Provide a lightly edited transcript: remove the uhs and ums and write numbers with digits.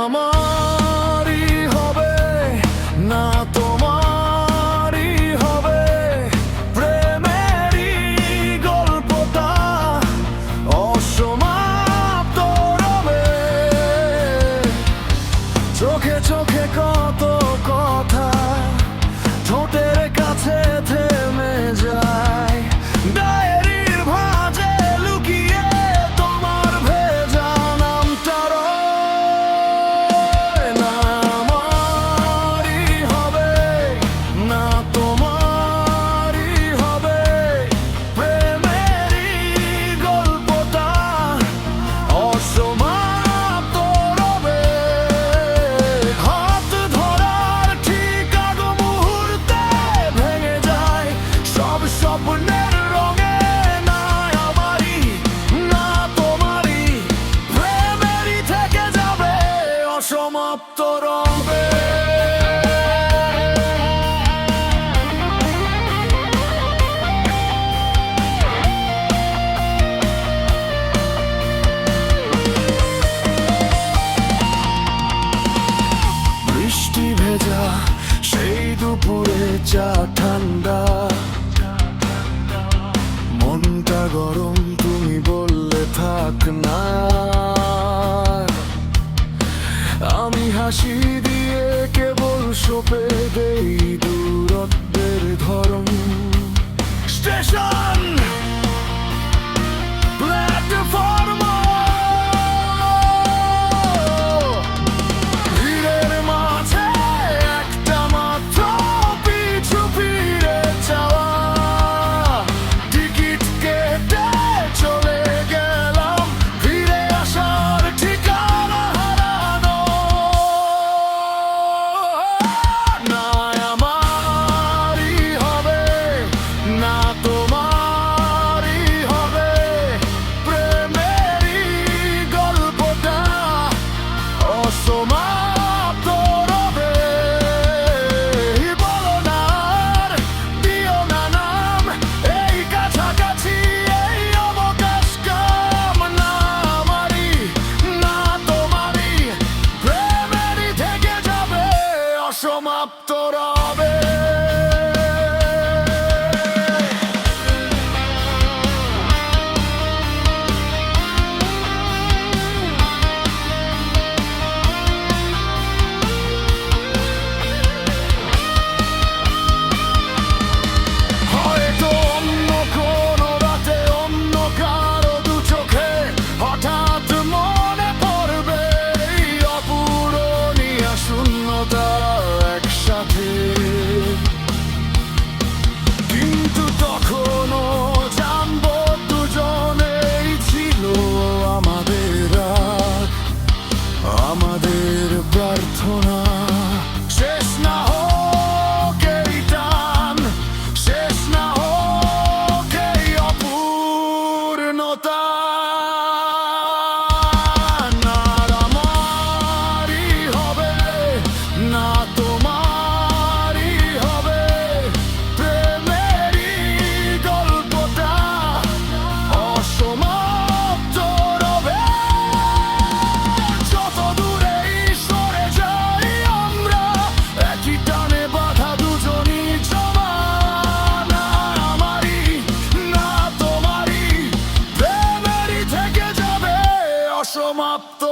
আমারই হবে না তোমারই হবে, প্রেমেরই গল্পটা অসমাপ্ত রবে। চোখে চোখে কত কথা ঠোঁটের কাছে থেমে যায়, ডায়েরির ভাঁজে লুকিয়ে তোমার ভেজা নামটা রয়। না আমারই হবে না তোমারই হবে, প্রেমেরই গল্পটা অসমাপ্ত রবে। হাত ধরার ঠিক আগ মুহূর্তে ভেঙে যায় সব স্বপ্নের রঙে। না আমারই না তোমারই, প্রেমেরই থেকে যাবে অসমাপ্ত রবে। বৃষ্টি ভেজা সেই দুপুরে চা ঠান্ডা, মনটা গরম তুমি বললে থাক না। আমি হাসি দিয়ে কেবল সঁপে দেই দূরত্বের ধরন। স্টেশন প্ল্যাটফর্ম ভিড়ের মাঝে একটা মাত্র পিছু ফিরে যাওয়া, টিকিট কেটে চলে গেলাম ফিরে আসার ঠিকানা হারানো। না আমারই হবে না তোমারই হবে, প্রেমেরই গল্পটা অসমাপ্ত রবে। বলো না আর দিও না নাম, এই কাছাকাছি এই অবকাশ কাম। না আমারই না তোমারই, প্রেমেরই থেকে যাবে অসমাপ্ত রবে। হয়তো অন্য কোনো রাতে অন্য কারো দু চোখে হঠাৎ মনে পড়বে এই অপূরণীয় শূন্যতা একসাথে। কিন্তু তখনও জানবো দুজনেই ছিল আমাদের রাত, আমাদের প্রার্থনা। শেষ না হোক এই টান, শেষ না হোক এই অপূর্ণতা। না আমারই হবে না তোমারই হবে, প্রেমেরই গল্পটা অসমাপ্ত রবে। যত দূরেই সরে যাই আমরা, একই টানে বাঁধা দুজনই জমা। না আমারই না তোমারই, প্রেমেরই থেকে যাবে অসমাপ্ত